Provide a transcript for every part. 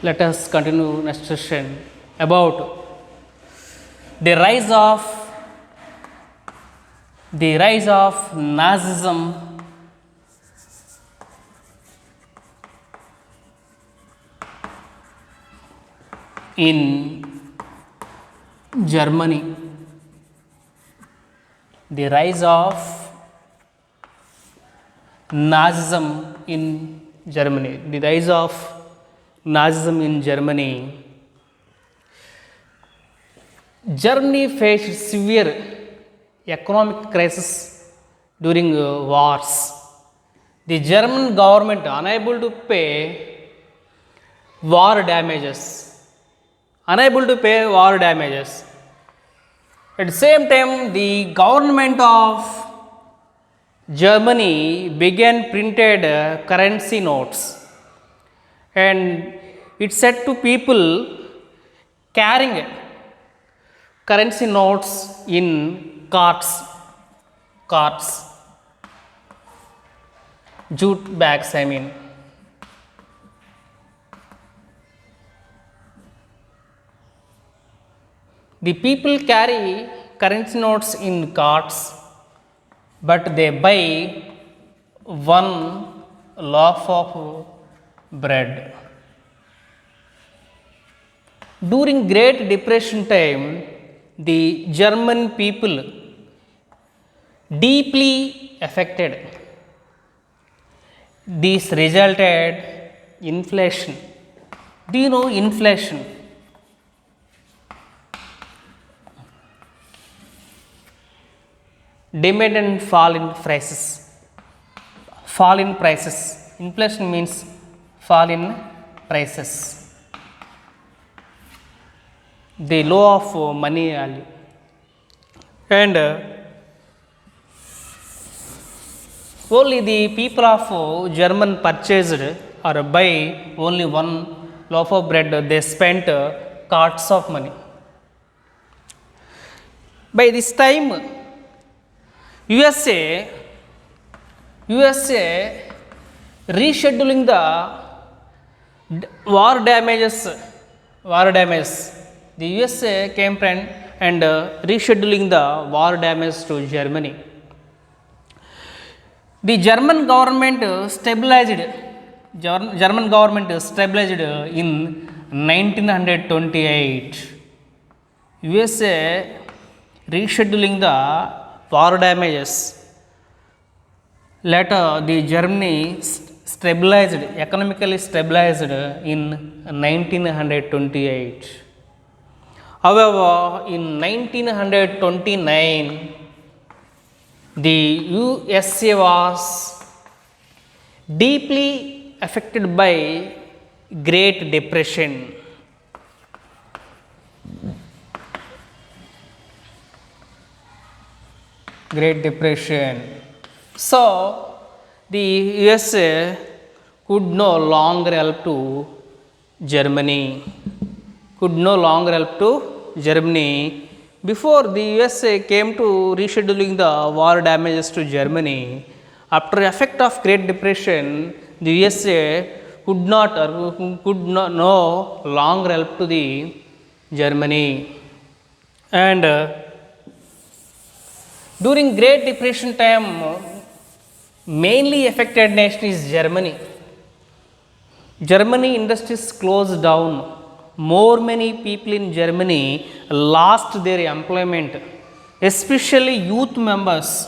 Let us continue next session about the rise of Nazism in Germany. The rise of Nazism in Germany. The rise of Nazism in Germany. Germany faced severe economic crisis during wars. The German government unable to pay war damages. Unable to pay war damages. At the same time, the government of Germany began printed currency notes, and it said to people carrying currency notes in carts, jute bags, I mean. The people carry currency notes in carts, but they buy one loaf of bread. During Great Depression time, the German people deeply affected. This resulted inflation. Do you know inflation? Demand and fall in prices. Fall in prices. Inflation means fall in prices. The law of money value. And only the people of German purchased or buy only one loaf of bread, they spent carts of money. By this time, USA rescheduling the war damages. The USA came and rescheduling the war damage to Germany. The German government stabilized in 1928. USA rescheduling the war damages. Later, the Germany economically stabilized in 1928. However, in 1929, the USA was deeply affected by Great Depression. Great Depression. So, the USA could no longer help to Germany. Before the USA came to rescheduling the war damages to Germany, after effect of Great Depression, the USA could no longer help to the Germany. And during Great Depression time, mainly affected nation is Germany. Germany industries closed down. Many people in Germany lost their employment, especially youth members.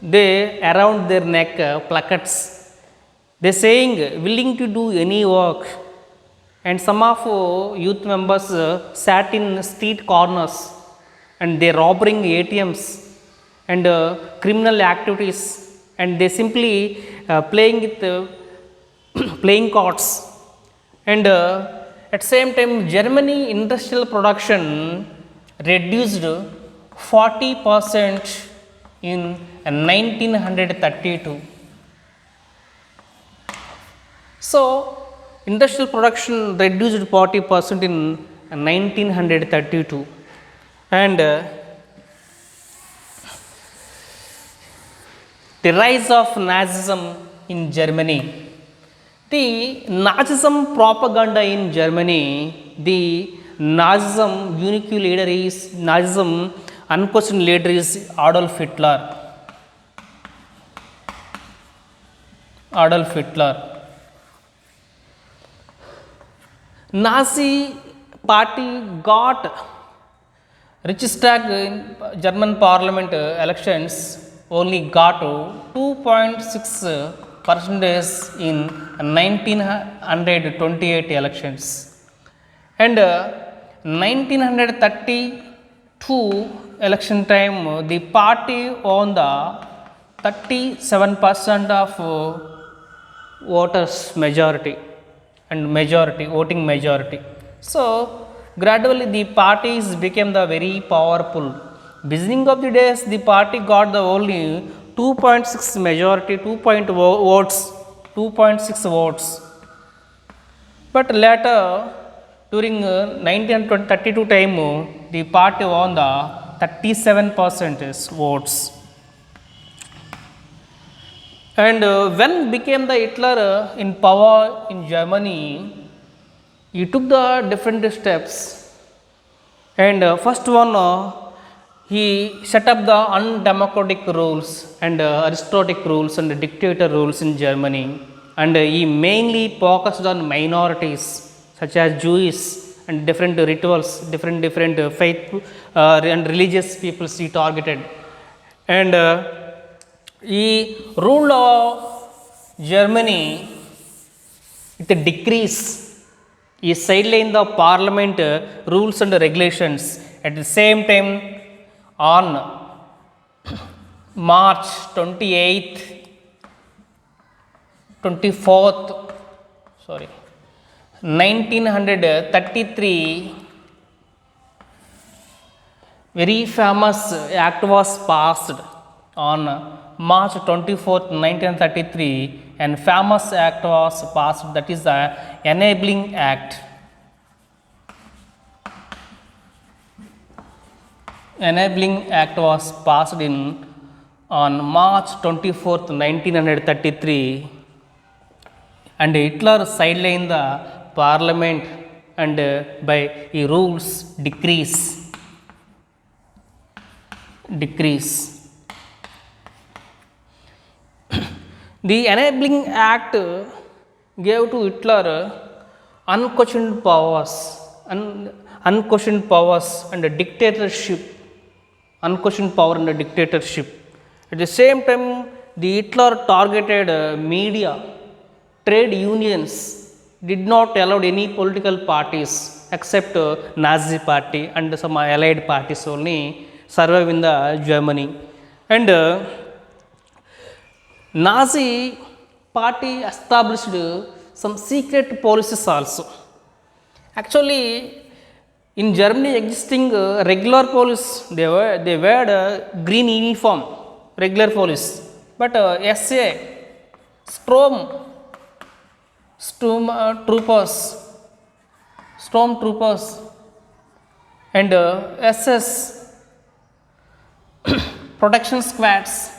They around their neck placards. They saying willing to do any work. And some of youth members sat in street corners and they robbing ATMs and criminal activities, and they simply playing with playing cards. And at same time, Germany industrial production reduced 40% in 1932. So, industrial production reduced 40% in 1932. And the rise of Nazism in Germany. The Nazism propaganda in Germany, the Nazism unique leader is Nazism unquestioned leader is Adolf Hitler. Adolf Hitler. Nazi party got Reichstag in German parliament elections only got 2.6 percentage in 1928 elections, and 1932 election time the party won the 37% of voters majority and majority voting majority. So gradually the parties became the very powerful. Beginning of the days the party got the only 2.6 majority, 2.6 votes. But later during 1932 time the party won the 37% votes. And when became the Hitler in power in Germany, he took the different steps. And first one, he set up the undemocratic rules and aristocratic rules and dictator rules in Germany. And he mainly focused on minorities such as Jews and different rituals, different faith and religious peoples he targeted. And he ruled Germany with a decrease. He sidelined the parliament rules and regulations. At the same time, on March 28th, 24th, 1933, very famous act was passed on March 24th, 1933, and famous act was passed, that is the Enabling Act. Enabling Act was passed on March 24th, 1933, and Hitler sidelined the parliament and by he rules decrease. The Enabling Act gave to Hitler unquestioned powers and dictatorship, unquestioned power and dictatorship. At the same time, the Hitler targeted media, trade unions, did not allow any political parties except Nazi party and some allied parties only survive in the Germany. And Nazi party established some secret policies also. Actually, in Germany existing regular police, they wear green uniform, regular police. But SA, storm troopers and SS, protection squads,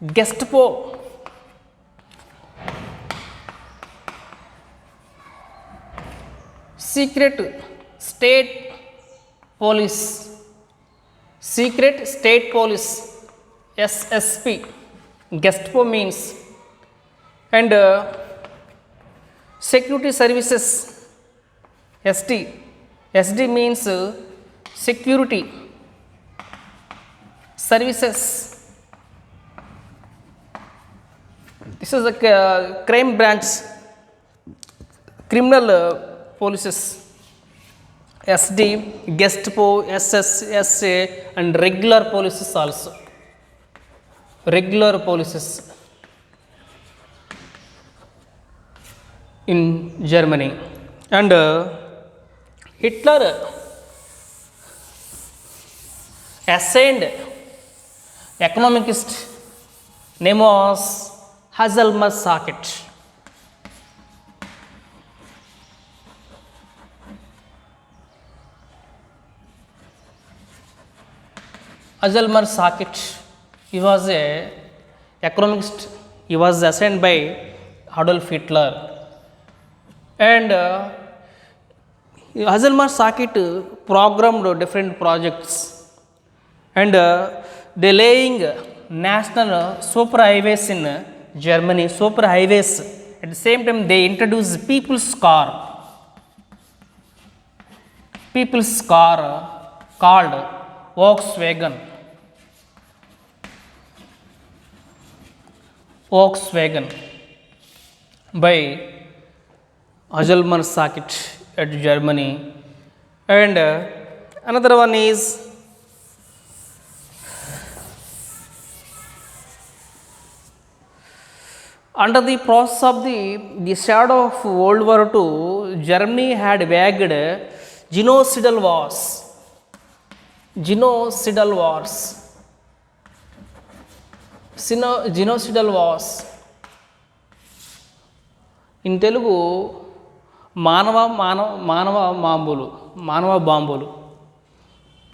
Gestapo, secret state police, SSP, Gestapo means, and security services, SD means security services. This is a crime branch, criminal policies. SD, Gestapo, SS, SA, and regular policies also. Regular policies in Germany. And Hitler assigned economist name was Hazelmus Sackett. Ajalmar Sakit, he was a economist. He was assigned by Adolf Hitler, and Ajalmar Sakit programmed different projects, and they laying national superhighways in Germany. Superhighways. At the same time, they introduced people's car. People's car called Volkswagen. Volkswagen by Ajalmar Sakit at Germany, and another one is under the process of the shadow of World War II, Germany had waged genocidal wars. Genocidal wars. Genocidal wars. In Telugu, మానవ బాంబులు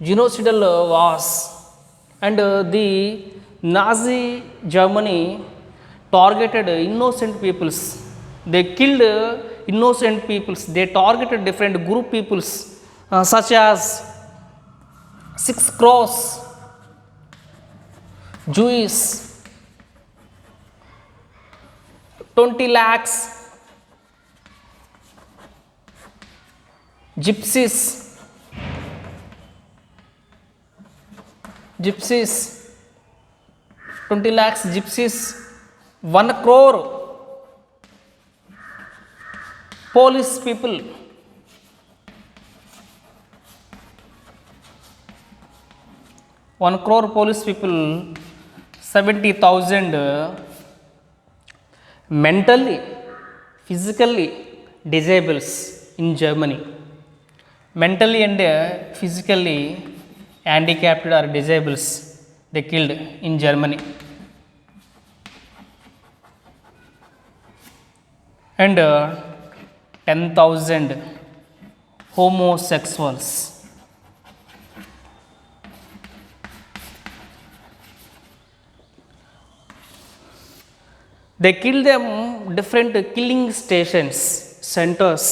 genocidal wars, and the Nazi Germany targeted innocent peoples. They killed innocent peoples. They targeted different group peoples, such as 6 crores Jews, 20 lakhs gypsies, 20 lakhs gypsies, 1 crore Polish people, 1 crore Polish people, 70,000 mentally, physically disables in Germany. Mentally and physically handicapped or disables they killed in Germany. And 10,000 homosexuals. They killed them different killing stations, centers,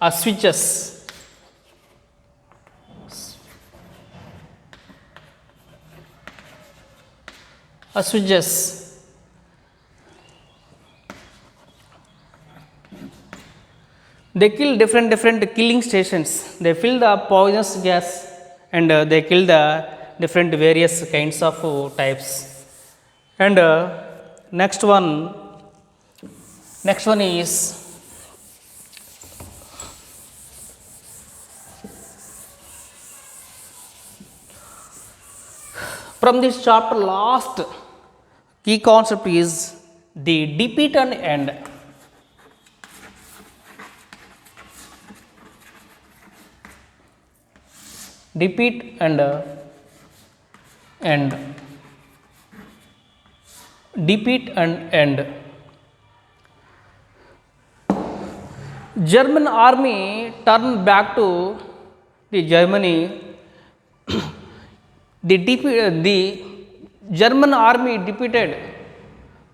or switches. Switches. They kill different killing stations. They fill the poisonous gas, and they kill the different various kinds of types. And next one is from this chapter. Last key concept is the defeat and end. Defeat and end. Defeat and end. German army turned back to the Germany. The German army defeated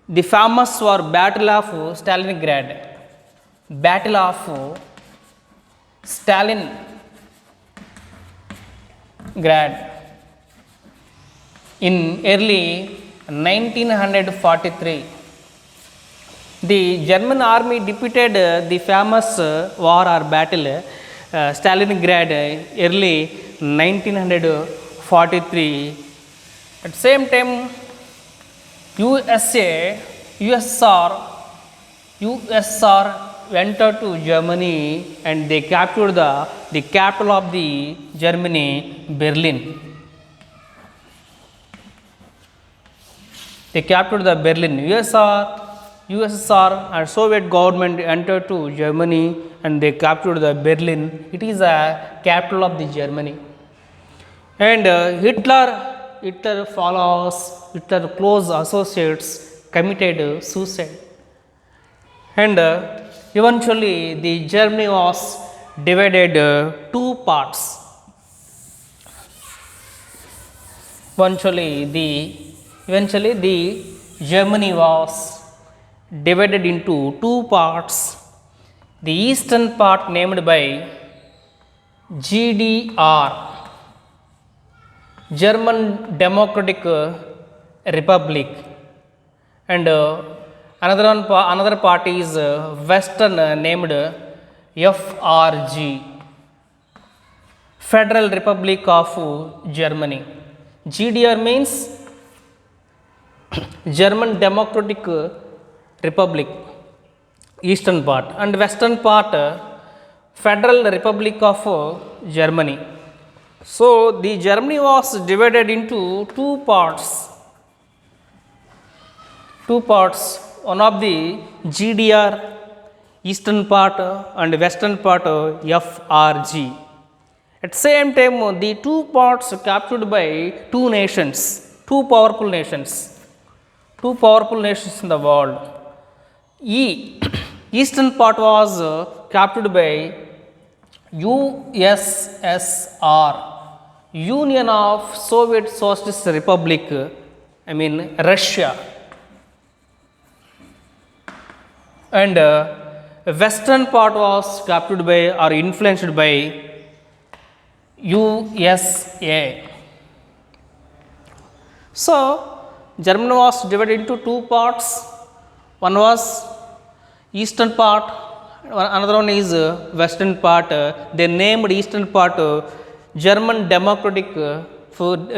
the famous war Battle of Stalingrad. Battle of Stalingrad in early 1943. The German army defeated the famous war or battle Stalingrad early 1943. At the same time, USSR entered to Germany, and they captured the capital of the Germany, Berlin. They captured the Berlin. USSR and Soviet government entered to Germany, and they captured the Berlin. It is a capital of the Germany. And Hitler followers, Hitler close associates committed suicide. And eventually the Germany was divided two parts. Eventually the Germany was divided into two parts. The eastern part named by GDR, German Democratic Republic, and another part is western named FRG, Federal Republic of Germany. GDR means German Democratic Republic, eastern part, and western part Federal Republic of Germany. So the Germany was divided into two parts. One of the GDR, eastern part, and western part FRG. At the same time, the two parts captured by two nations, two powerful nations in the world. Eastern part was captured by USSR, Union of Soviet Socialist Republic, Russia, and western part was captured by or influenced by USA. So Germany was divided into two parts. One was eastern part, another one is western part. They named eastern part German Democratic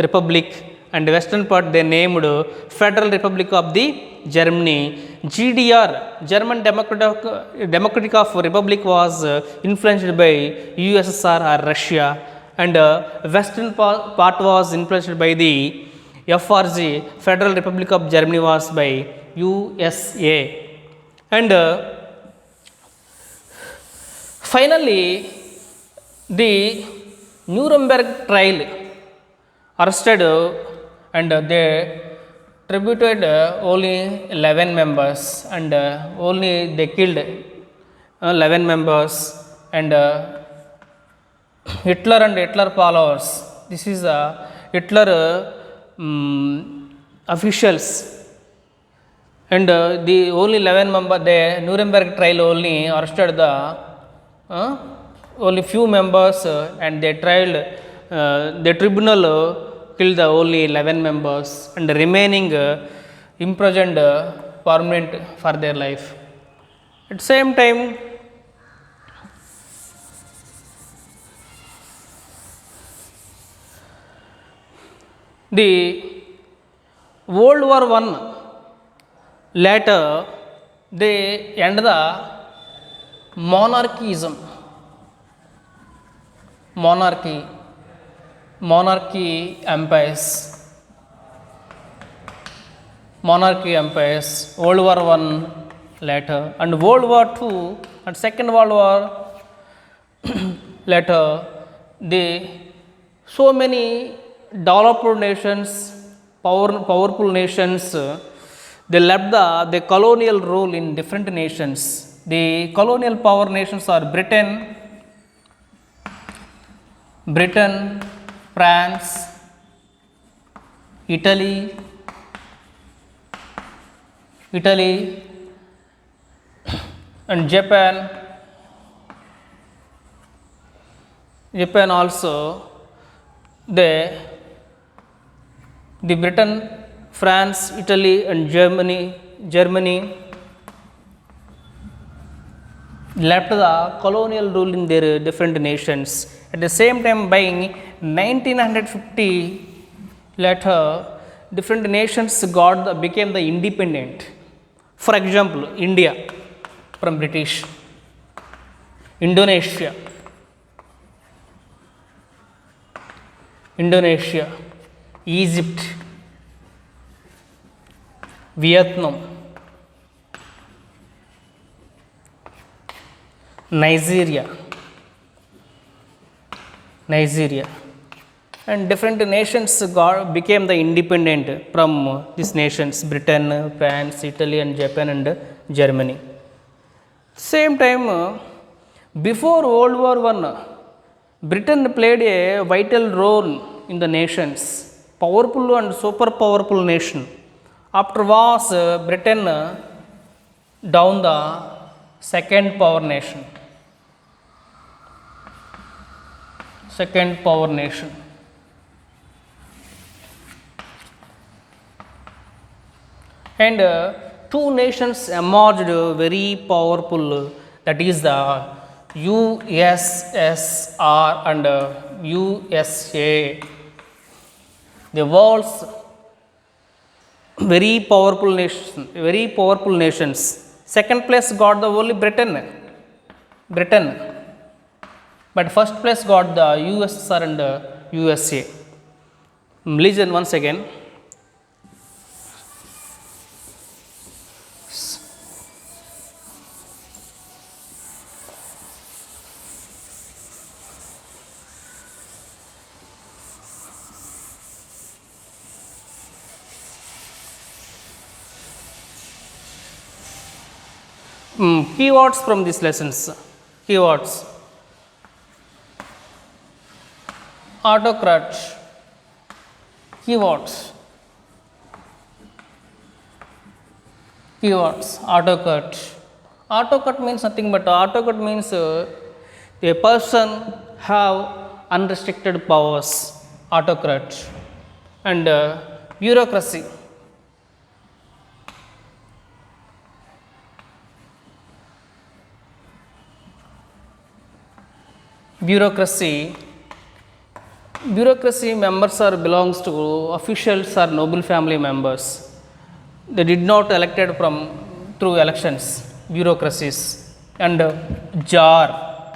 Republic, and western part they named Federal Republic of the Germany. GDR, German Democratic of Republic, was influenced by USSR or Russia, and western part was influenced by the FRG, Federal Republic of Germany, was by USA. And finally the Nuremberg trial arrested and they tributed only 11 members, and only they killed 11 members, and Hitler and Hitler followers. This is Hitler officials, and the only 11 member, the Nuremberg trial only arrested the only few members, and they tried the tribunal killed the only 11 members, and remaining imprisoned permanent for their life. At the same time, the World War I later they end the monarchy empires. World War I later, and World War II and Second World War later, so many developed nations, powerful nations, they left the colonial rule in different nations. The colonial power nations are Britain, France, Italy, and Japan also. The Britain, France, Italy, and Germany left the colonial rule in their different nations. At the same time, by 1950 later, different nations became the independent. For example, India from British, Indonesia, Egypt, Vietnam, Nigeria, and different nations became the independent from these nations: Britain, France, Italy, and Japan, and Germany. Same time, before World War I, Britain played a vital role in the nations. powerful and super powerful nation. After was Britain down the second power nation. Second power nation. And two nations emerged very powerful, that is the USSR and USA, the world's very powerful nation, very powerful nations. Second place got the only Britain, but first place got the USSR and USA. Listen once again. Keywords from these lessons. Keywords: autocrat. Keywords: autocrat. Autocrat means nothing but autocrat means a person have unrestricted powers. Autocrat. And bureaucracy. Bureaucracy members are belongs to officials or noble family members. They did not elected from through elections. Bureaucracies. And jar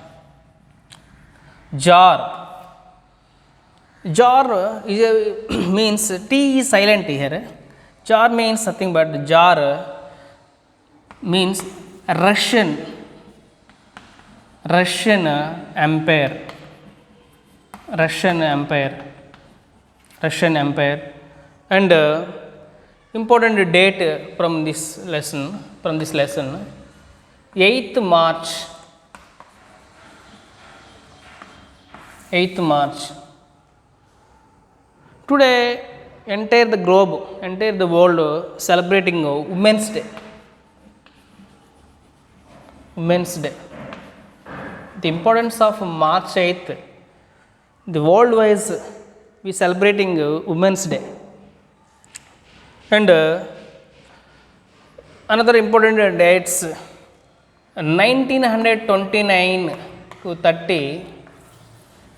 is a means T is silent here. Jar means nothing but jar means Russian empire. And important date from this lesson, 8th March. Today entire the globe, entire the world celebrating Women's Day. The importance of March 8th, the world wise we celebrating Women's Day. And another important dates, 1929 to 30,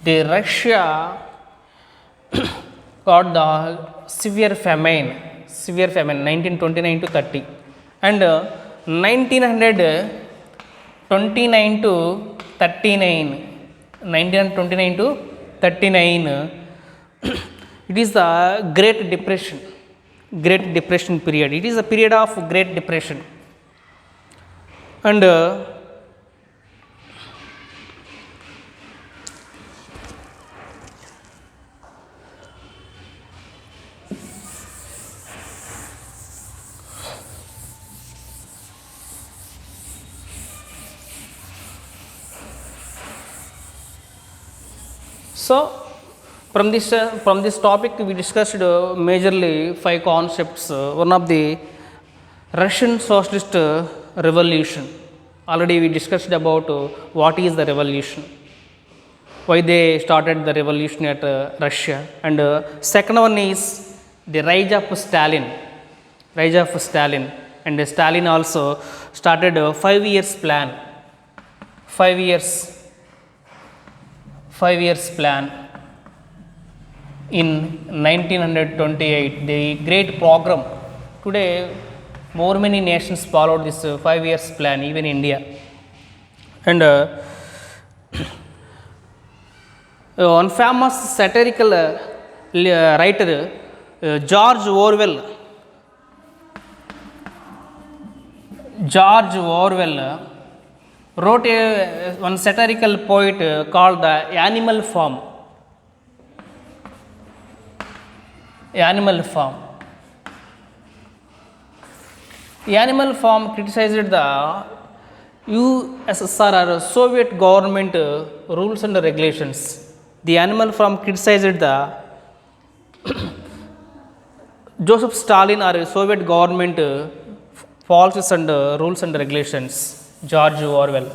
the Russia got the severe famine 1929 to 30, and 1929 to 39, it is the Great Depression period. It is a period of Great Depression. And so from this topic we discussed majorly 5 concepts. One of the Russian socialist revolution. Already we discussed about what is the revolution, why they started the revolution at Russia. And second one is the rise of Stalin. And Stalin also started a 5 years plan. 5 years plan in 1928, the great program. Today more many nations followed this 5 years plan, even India. And one famous satirical writer, George Orwell wrote one satirical poet called the Animal Farm. Animal Farm criticized the USSR or Soviet government rules and regulations. The Animal Farm criticized the Joseph Stalin or Soviet government policies and rules and regulations. George Orwell.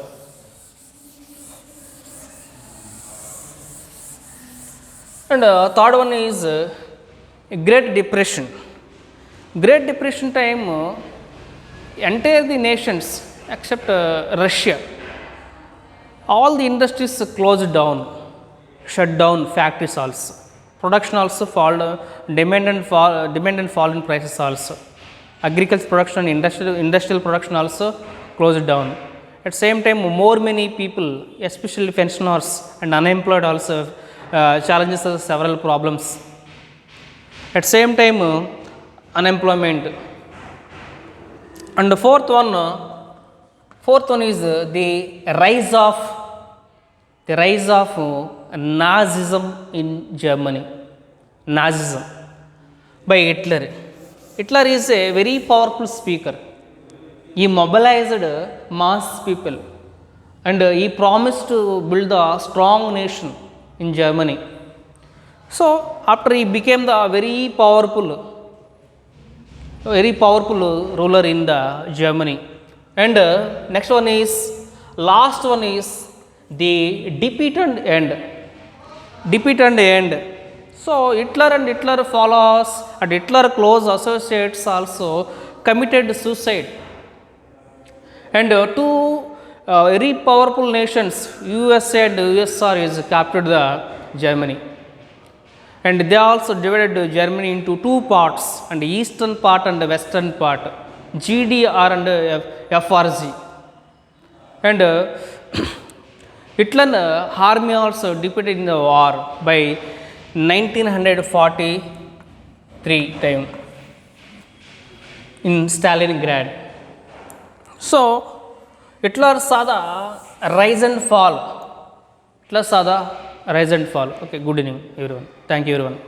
And third one is Great Depression. Great Depression time, entire the nations except Russia, all the industries closed down, shut down factories also. Production also fall, demand and fall in prices also. Agriculture production, industrial production also closed down. At same time, more many people, especially pensioners and unemployed also, challenges several problems. At same time, unemployment. And the fourth one is the rise of Nazism in Germany. Nazism by Hitler. Hitler is a very powerful speaker. He mobilized mass people and he promised to build a strong nation in Germany. So after he became the very powerful ruler in the Germany. And next one is, last one is the defeat and end. So Hitler and Hitler followers and Hitler close associates also committed suicide. And two very powerful nations, USA and USSR, is captured the Germany. And they also divided Germany into two parts, and eastern part and the western part, GDR and FRG. And Hitler army also defeated in the war by 1943 time in Stalingrad. So Hitler saw the rise and fall. Okay, good evening everyone. Thank you everyone.